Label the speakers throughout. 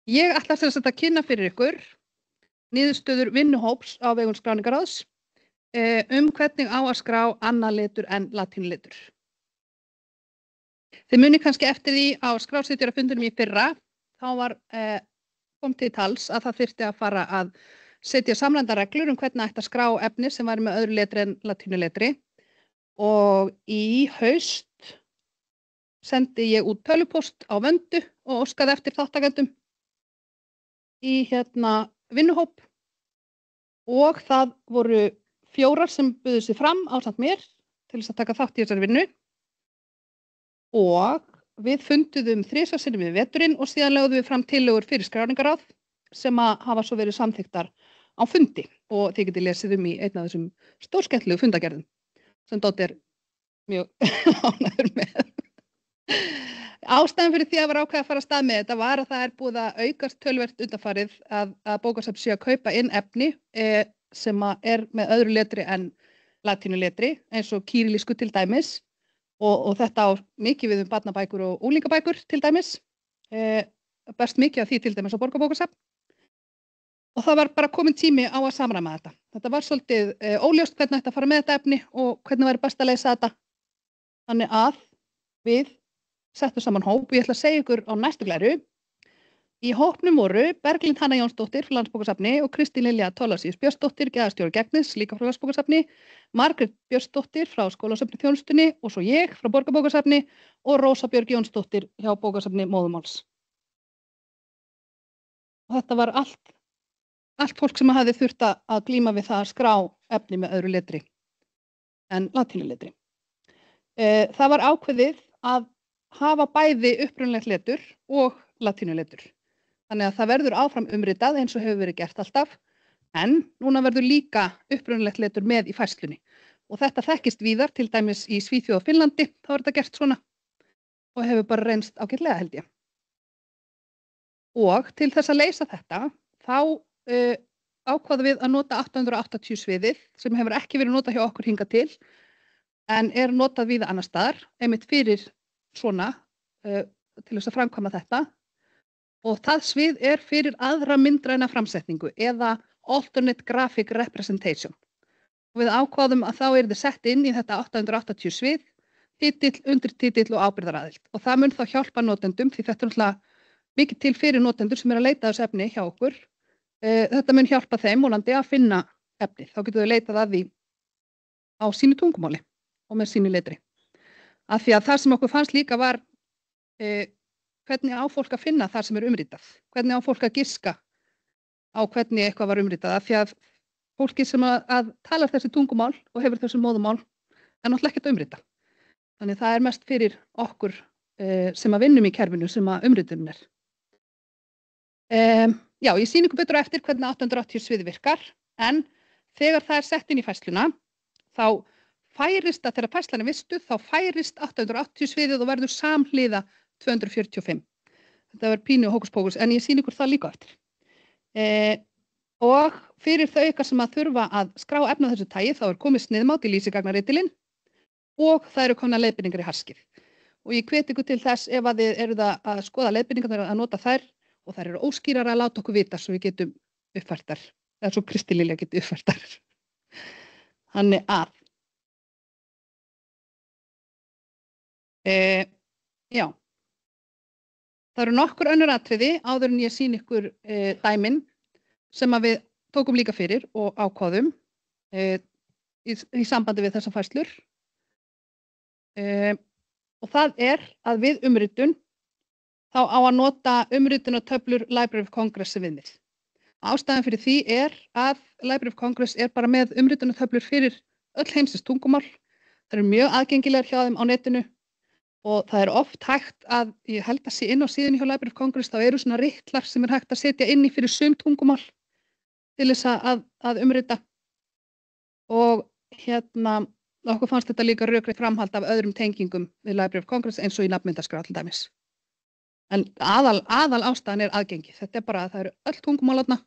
Speaker 1: Ég ætla sem sagt að kynna fyrir ykkur niðurstöður vinnuhóps á vegum skráningaráðs hvernig á að skrá annan litur en latínulitur. Þið muni kannski eftir því á skrásetjarafundinum í fyrra, þá kom til tals að það þyrfti að fara að setja samræmdar reglur hvernig ætti að skrá efni sem væri með öðru letri en latínuletri og í haust sendi ég út tölvupóst á Vöndu og óskaði eftir þáttakendum í vinnuhóp og það voru 4 sem buðu sig fram ásamt mér til þess að taka þátt í þessari vinnu og við funduðum 3 sinnum við veturinn og síðan lögðum við fram tillögur fyrir skráningaráð sem að hafa svo verið samþykktar á fundi og þið getið lesið í einn af þessum stórskemmtilegu fundagerðum sem Dótt er mjög ánægður með. Ástæðan fyrir því að var ákveðið að fara af stað með þetta var að það er búið að aukast töluvert undanfarið að bókasöfn sé að kaupa inn efni sem er með öðru letri en latínuletri eins og kýrilísku til dæmis og þetta á mikið við barnabækur og unglingabækur til dæmis. Berst mikið af því til dæmis á Borgarbókasafn og það var bara kominn tími á að samræma þetta. Þetta var svolítið óljóst hvernig ætti að fara með þetta efni og hvernig væri best að leysa þetta. Þannig að við settum saman hóp og ég ætla að segja ykkur á næstu glæru. Í hópnum voru Berglind Hanna Jónsdóttir frá Landsbókasafni og Kristín Lilja Thorlacius Björnsdóttir, gæðastjóri Gegnis, líka frá Landsbókasafni, Margrét Björnsdóttir frá Skólasafni Þjónustunni og svo ég frá Borgarbókasafni og Rósa Björg Jónsdóttir hjá Bókasafni Móðurmáls. Og þetta var allt fólk sem hafði þurft að glíma við það að skrá efni með öðru letri en latínuletri. Það var ákveðið að hafa bæði upprunalegt letur og latínuletur. Þannig að það verður áfram umritað eins og hefur verið gert alltaf, en núna verður líka upprunalegt letur með í færslunni. Og þetta þekkist víðar, til dæmis í Svíþjóð og Finnlandi, þá er þetta gert svona og hefur bara reynst ágætlega held ég. Og til þess að leysa þetta, þá ákváðum við að nota 880 sviðið sem hefur ekki verið notað hjá okkur hingað til, en er notað víða annars staðar, einmitt fyrir svona til þess að framkvæma þetta og það svið er fyrir aðra myndræna framsetningu eða alternate graphic representation. Og við ákváðum að þá yrði sett inn í þetta 880 svið, titill, undirtitill og ábyrgðaraðild. Og það mun þá hjálpa notendum því þetta er náttúrulega mikið til fyrir notendur sem að leita þessu efni hjá okkur. Þetta mun hjálpa þeim vonandi að finna efnið. Þá getur þau leitað að því á sínu tungumáli og með sínu letri. Af því að það sem okkur fannst líka var hvernig á fólk að finna það sem er umritað, hvernig á fólk að giska á hvernig eitthvað var umritað, af því að fólki sem að talar þessi tungumál og hefur þessi móðumál er náttúrulega ekkert að umrita. Þannig það er mest fyrir okkur sem að vinnum í kerfinu sem að umritunin er. Já, ég sýni ykkur betur á eftir hvernig 880 sviði virkar, en þegar það er sett inn í færsluna, þá færist að þegar færslan er vistuð, þá færist 880 sviðið og verður samhliða 245. Þetta verður pínu og hókuspókus, en ég sýni ykkur það líka eftir. Og fyrir þau ykkar sem að þurfa að skrá efni á þessu tagi, þá er komið sniðmát í lýsigagnaritilinn og það eru komna leiðbeiningar í harskið. Og ég hvet ykkur til þess ef að þið eruð að skoða leiðbeiningar að nota þær og þær eru óskýrar að láta okkur vita svo við getum uppfærtar, eða svo Kristín Lilja getur uppfærtar. Þannig að já, það eru nokkur önnur atriði áður en ég sýni ykkur dæmin sem að við tókum líka fyrir og ákváðum í sambandi við þessar færslur. Og það er að við umritun þá á að nota umritunartöflur Library of Congress sem viðmið. Ástæðan fyrir því er að Library of Congress er bara með umritunartöflur fyrir öll heimsins tungumál. Það eru mjög aðgengilegar hjá þeim á netinu og það er oft hægt að, ég held að sé inn á síðunni hjá Library of Congress, þá eru svona ritlar sem er hægt að setja inn í fyrir sum tungumál til þess að umrita. Og okkur fannst þetta líka rökrétt framhald af öðrum tengingum við Library of Congress eins og í nafnmyndaskrá til dæmis. En aðal ástæðan er aðgengi. Þetta er bara að það eru öll tungumál þarna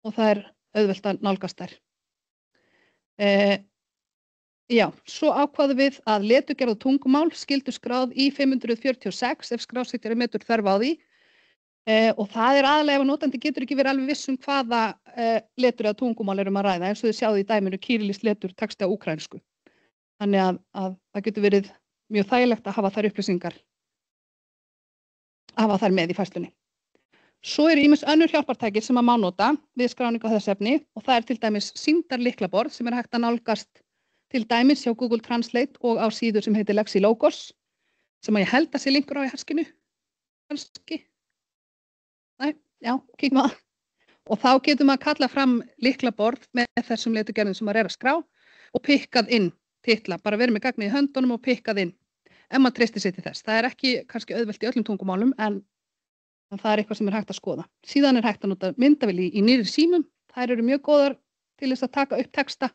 Speaker 1: og það er auðvelt að nálgast þær. Já, svo ákváðum við að leturgerð og tungumál skyldu skráð í 546 ef skrásetjari metur þörf á því. Og það aðalega ef notandi getur ekki verið alveg viss hvaða letur eða tungumál að ræða, eins og þið sjáðu í dæminu kýrilískt letur texti á úkraínsku. Þannig að það getur verið mjög þægilegt að hafa þær upplýsingar, hafa þær með í færslunni. Svo ýmis önnur hjálpartæki sem að má nota við skráningu á þessu efni og það til dæmis sýndarlyklaborð sem hægt að nálgast til dæmis hjá Google Translate og á síðu sem heitir Lexilogos, sem að ég held að sé linkur á í harskinu, kannski. Nei, já, kíkjum á það. Og þá getur maður að kalla fram lyklaborð með þessum leturgerðum sem maður að skrá og pikkað inn titla, bara verið með gagnið í höndunum og pikkað inn, ef maður treystir sig til þess. Það ekki kannski auðvelt í öllum tungumálum, en það eitthvað sem hægt að skoða. Síðan hægt að nota myndavél í nýrri símum, þær eru mjög góðar til þess að taka upp texta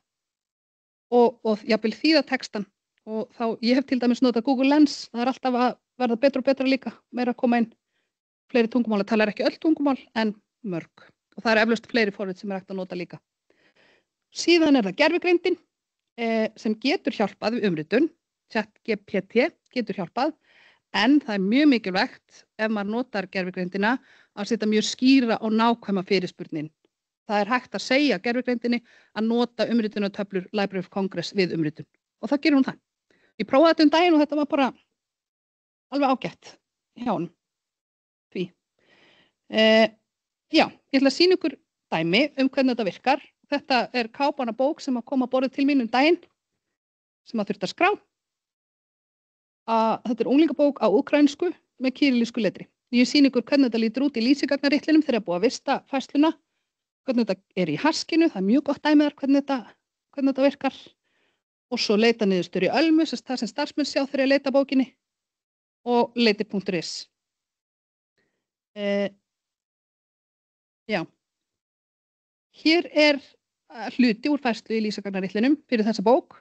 Speaker 1: og jafnvel þýða textan. Og þá, ég hef til dæmis notað Google Lens, það alltaf að verða betra og betra líka, meira að koma inn fleiri tungumál, það talar ekki öll tungumál en mörg og það eflaust fleiri forrit sem hægt að nota líka. Síðan það gervigreindin sem getur hjálpað við umritun, ChatGPT getur hjálpað, en það mjög mikilvægt ef maður notar gervigreindina að setja mjög skýra og nákvæma fyrirspurnin. Það hægt að segja gervigreindinni að nota umritunartöflur Library of Congress við umritun og það gerir hún það. Ég prófaði þetta daginn og þetta var bara alveg ágætt hjá honum. Því. Já, ég ætla að sýna ykkur dæmi hvernig þetta virkar. Þetta kápana bók sem að koma að borðið til mín daginn sem að þurfti að skrá. Þetta unglingabók á úkraínsku með kýrilísku letri. Ég sýna ykkur hvernig þetta lítur út í lýsingarnar-ritlinum þegar búið að vista færsluna, hvernig þetta í harskinu, það mjög gott dæmi hvernig þetta virkar. Og svo leita niðurstöður í Ölmu, það sem starfsmenn sjá þegar ég leita bókinni og leiti.is. Já, hér hluti úr færslu í lýsingarnar-ritlinum fyrir þessa bók.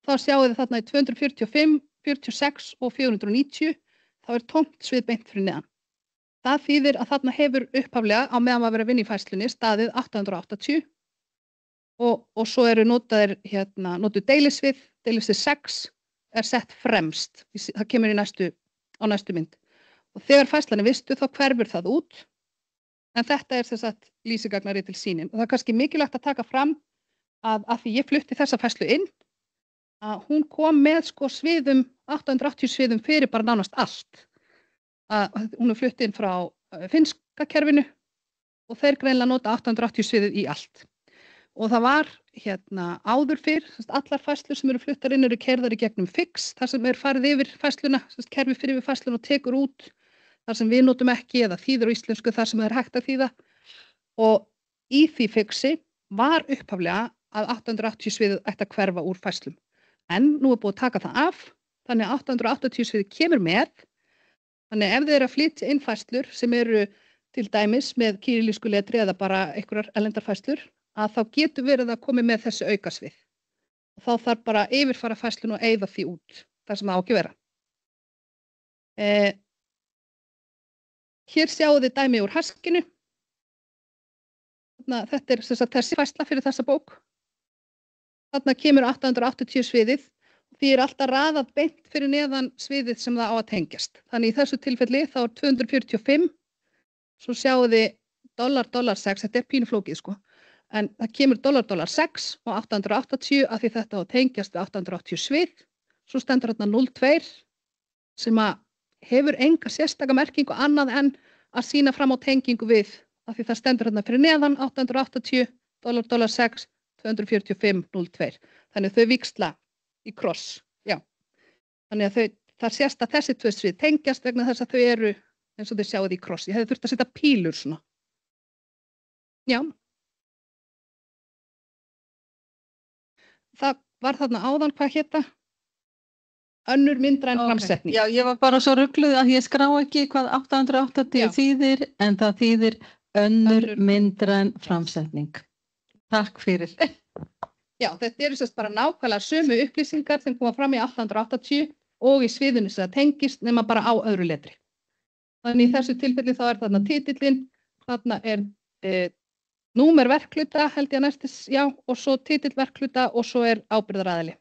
Speaker 1: Þá sjáum við þarna í 245, 46 og 490, þá tómt svið beint fyrir neðan. Það þýðir að þarna hefur upphaflega á meðan maður verið að vinna í færslunni staðið 880 og svo notuð deilisvið 6 sett fremst, það kemur á næstu mynd. Og þegar færslan vistu þá hverfur það út, en þetta sem sagt lýsingarnar-rit til sýnin. Og það kannski mikilvægt að taka fram að því ég flutti þessa færslu inn, að hún kom með sviðum, 880 sviðum fyrir bara nánast allt. Hún flutt inn frá finnska kerfinu og þeir greinilega nota 880 sviðið í allt. Og það var áður fyrr, allar færslur sem fluttar inn keyrðar í gegnum Fix, þar sem farið yfir færsluna, kerfi fyrir yfir færsluna og tekur út þar sem við notum ekki eða þýðir á íslensku þar sem hægt að þýða. Og í því Fixi var upphaflega að 880 sviðið ætti að hverfa úr færslum. En nú búið að taka það af, þannig að 880 sviðið kemur með. Þannig ef þið að flytja inn færslur sem til dæmis með kýrilísku letri eða bara einhverjar erlendar færslur, að þá getur verið að koma með þessu aukasvið. Og þá þarf bara að yfirfara færslun og eyða því út, þar sem það á ekki vera. Hér sjáum þið dæmi úr harskinu. Þetta þessi færsla fyrir þessa bók. Þarna kemur 880 sviðið. Því alltaf raðað beint fyrir neðan sviðið sem það á að tengjast. Þannig í þessu tilfelli þá 245, svo sjáum þið $6, þetta pínuflókið sko, en það kemur $6 og 880 af því þetta á að tengjast við 880 svið, svo stendur þarna 02 sem að hefur enga sérstaka merkingu annað en að sýna fram á tengingu við, af því það stendur þarna fyrir neðan 880, $6, 245, 02. Þannig þau víxla í kross, já. Þannig að það sést að þessi tvö svið tengjast vegna þess að þau eins og þau sjáu í kross. Ég hefði þurft að setja pílur svona. Já. Það var þarna áðan, hvað hétta? Önnur myndræn framsetning.
Speaker 2: Já, ég var bara svo rugluð að ég skrá ekki hvað 880 þýðir, en það þýðir önnur myndræn framsetning. Takk fyrir.
Speaker 1: Já, þetta sérst bara nákvæmlega sömu upplýsingar sem koma fram í 880 og í sviðinu sem það tengist nema bara á öðru letri. Þannig í þessu tilfelli þá þarna titillinn, þarna númer verkhluta held ég að næstis, já, og svo titill verkhluta og svo ábyrgðaraðili.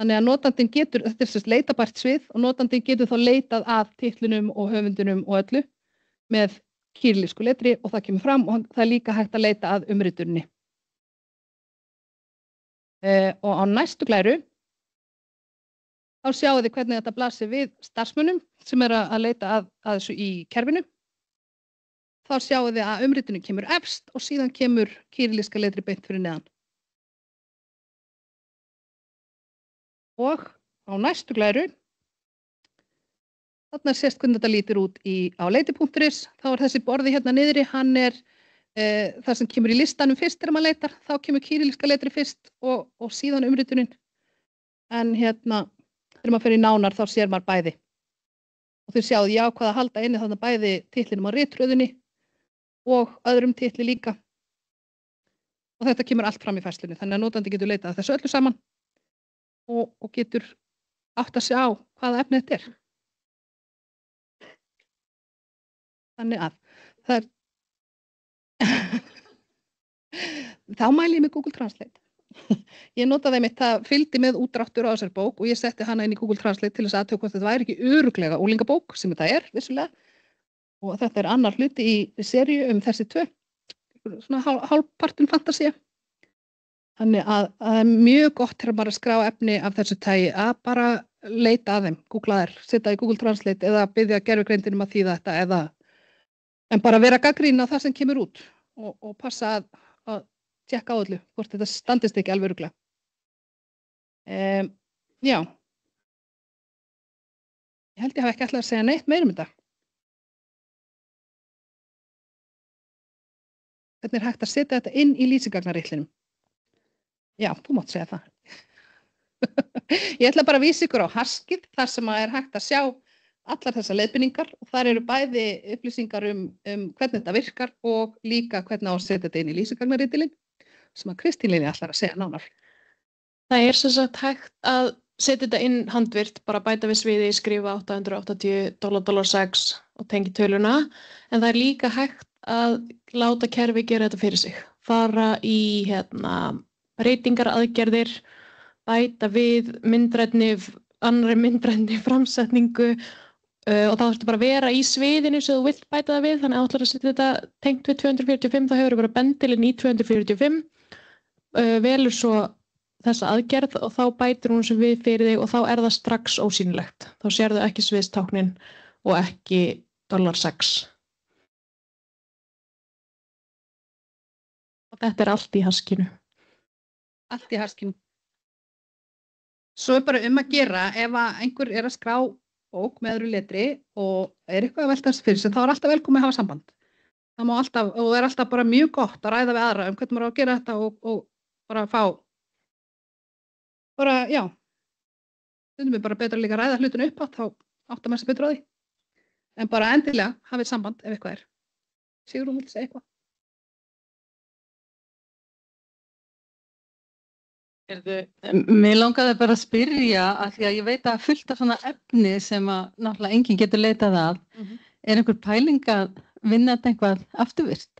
Speaker 1: Þannig að notandinn getur, þetta sérst leitabært svið og notandinn getur þá leitað að titlinum og höfundunum og öllu með kýrilísku letri og það kemur fram og það er líka hægt að leita að umrituninni. Og á næstu glæru þá sjáum þið hvernig þetta blasir við starfsmönnum sem eru að leita að þessu í kerfinu. Þá sjáum þið að umritunin kemur efst og síðan kemur kýrilíska letri beint fyrir neðan. Og á næstu glæru, þarna sést hvernig þetta lítur út á leiti.is, þá er þessi borði hérna niðri, hann er það sem kemur í listanum fyrst þegar maður leitar, þá kemur kýrilíska letri fyrst og síðan umritunin. En hérna, þegar maður fer í nánar þá sér maður bæði. Og þau sjáðu ég ákvað að halda inni þarna bæði titlinum á ritröðinni og öðrum titli líka. Og þetta kemur allt fram í færslunni, þannig að notandi getur leitað þessu öllu saman og getur átt að sjá hvaða efni þetta er. Þannig að það er þá mæli ég með Google Translate. Ég notaði einmitt, það fylgdi með útdráttur á þessari bók og ég setti hana inn í Google Translate til þess að athuga hvort þetta væri ekki örugglega unglingabók, sem þetta er, vissulega. Og þetta er annar hluti í seríu þessi tvö, svona hálfpartinn fantasía. Þannig að það er mjög gott þegar maður að skrá efni af þessu tagi að bara leita að þeim, googla þær, setja í Google Translate eða biðja gervigreindinum að þýða þetta en bara vera gagnrýnin á það sem kemur út og passa að tjekka á öllu, hvort þetta standist ekki alveg örugglega. Já. Ég held ég hafi ekki ætlað að segja neitt meira þetta. Hvernig er hægt að setja þetta inn í lýsingagnarritlinum? Já, þú mátt segja það. Ég ætla bara að vísa ykkur á Haskið, þar sem er hægt að sjá allar þessar leiðbeiningar og þar eru bæði upplýsingar hvernig þetta virkar og líka hvernig á að setja þetta inn í lýsingagnarritlinn, sem að Kristín Lilja ætlar að segja nánar.
Speaker 3: Það er sem sagt hægt að setja þetta inn handvirt, bara bæta við sviði, skrifa 880 $6 og tengi töluna, en það er líka hægt að láta kerfi gera þetta fyrir sig. Fara í breytingaraðgerðir, bæta við annarri myndrænni framsetningu og þá þarftu bara að vera í sviðinu sem þú vilt bæta það við, þannig að þú ætlar að setja þetta tengt við 245, þá hefur bara bendilinn í 245, velur svo þessa aðgerð og þá bætir hún sem við fyrir þig og þá er það strax ósýnilegt. Þá sérðu ekki sviðstáknin og ekki $6. Og þetta er allt í Haskinu.
Speaker 1: Allt í Haskinu. Svo er bara að gera ef einhver er að skrá bók með öðru letri og er eitthvað að velta þessu fyrir sig, þá er alltaf velkomið að hafa samband. Það má alltaf, og er alltaf bara mjög gott að ræða við aðra hvernig maður á að gera þetta og bara fá, bara, já, stundum er bara betra líka að ræða hlutinu upp á, þá áttar maður sig betur á því. En bara endilega hafið samband ef eitthvað er. Sigrún, viltu segja eitthvað?
Speaker 2: Mér langaði bara að spyrja af því að ég veit að fullt af svona efni sem að náttúrulega enginn getur leitað að. Er einhver pæling að vinna þetta eitthvað afturvirkt?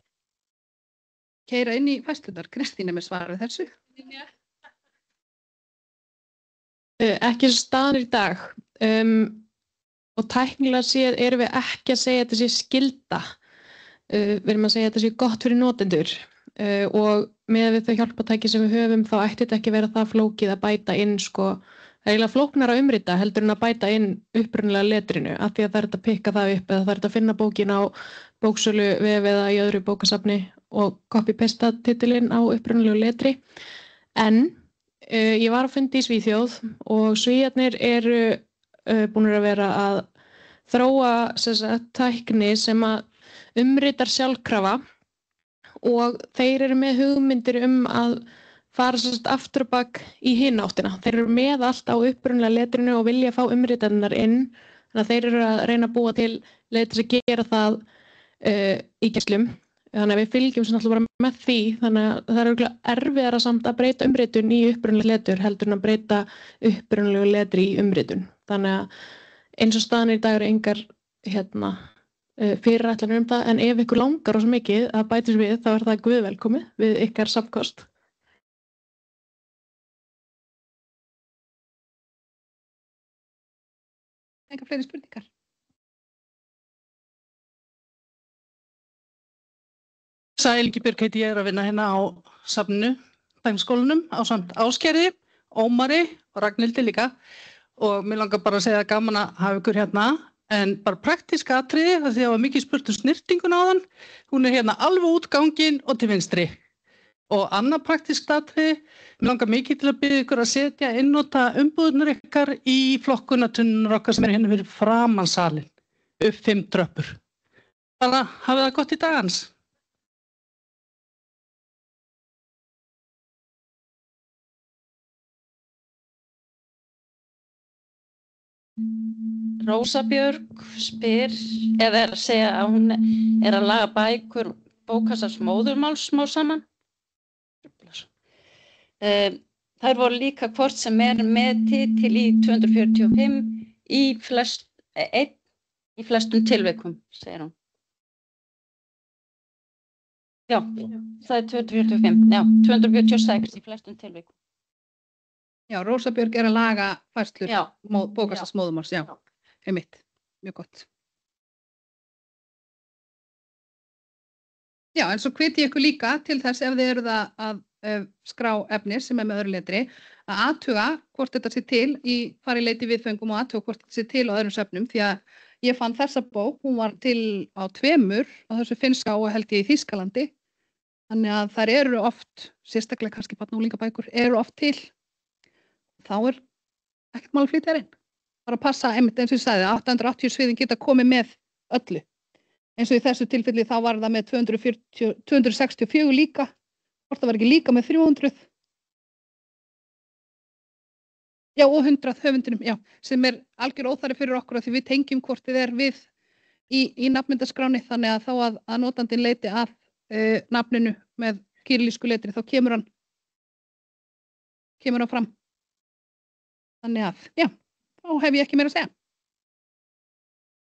Speaker 1: Keyra inn í færslunar. Kristín er með svar við þessu.
Speaker 3: Ekki staðan í dag. Og tæknilega séð erum við ekki að segja að þetta sé skylda. Við erum að segja að þetta sé gott fyrir notendur. Og með við þau hjálpatæki sem við höfum þá ætti þetta ekki vera það flókið að bæta inn það er eiginlega flóknara að umrita heldur en að bæta inn upprunalega letrinu af því að það er að pikka það upp eða það er að finna bókin á bóksölu vef eða í öðru bókasafni og copy-pasta titilinn á upprunalegu letri. En ég var að fundi í Svíþjóð og Svíarnir eru búnir að vera að þróa tækni sem að umritar sjálfkrafa og þeir eru með hugmyndir að fara aftur og bak í hina áttina. Þeir eru með allt á upprunalega letrinu og vilja fá umritanirnar inn. Þannig að þeir eru að reyna að búa til leið til að gera það í geislum. Þannig að við fylgjum sem alltaf bara með því. Þannig að það er erfiðara samt að breyta umritun í upprunalega letur heldur en að breyta upprunalegu letri í umritun. Þannig að eins og staðan í dag eru engar fyrirætlanir það, en ef ykkur langar svo mikið að bætis við, þá er það guðvelkomið við ykkar safnkost.
Speaker 1: Engar fleiri spurningar?
Speaker 4: Sæl Ingibjörg heiti ég að vinna hérna á safninu, Dæmskólanum, ásamt Ásgerði, Ómari og Ragnhildi líka og mér langar bara að segja gaman að hafa ykkur hérna en bara praktísk atriði af því að það var mikið spurt snyrtingun á þann, hún hérna alveg út gangin og til vinstri og annað praktískt atriði, mér langar mikið til að biðja ykkur að setja einnota umbúðunar ykkar í flokkunartunnunar okkar sem hérna fyrir framan salinn, upp 5 tröppur. Bara hafið það gott í dagans.
Speaker 5: Rósa Björg spyr, eða að segja að hún að laga bækur bókasafns móðurmáls smá saman. Þær voru líka hvort sem með titil í 245 í flestum tilvikum, segir hún. Já, það er 245, já, 246 í flestum tilvikum.
Speaker 1: Já, Rósa Björg að laga færslur bókasafns móðurmáls, já, einmitt, mjög gott. Já, en svo hveti ég ykkur líka til þess ef þið eruð að skrá efni sem með öðru letri, að athuga hvort þetta sé til fara í leit í viðföngum og athuga hvort þetta sé til á öðrum söfnum, því að ég fann þessa bók, hún var til á 2 á þessu finnska og held ég í Þýskalandi, þannig að þær eru oft, sérstaklega kannski barna- og unglingabækur, eru oft til. Þá ekkert mál að flytja inn. Bara að passa, einmitt eins og ég sagði, 880 sviðin geta komið með öllu. Eins og í þessu tilfelli þá var það með 264 líka, hvort það var ekki líka með 300. Já, og 100 höfundinum, já, sem algjör óþarfi fyrir okkur af því við tengjum hvort þið við í nafnmyndaskráni, þannig að þá að notandinn leiti að nafninu með kýrlísku letri, þá kemur hann fram. Þannig að, já, þá hef ég ekki meira að segja.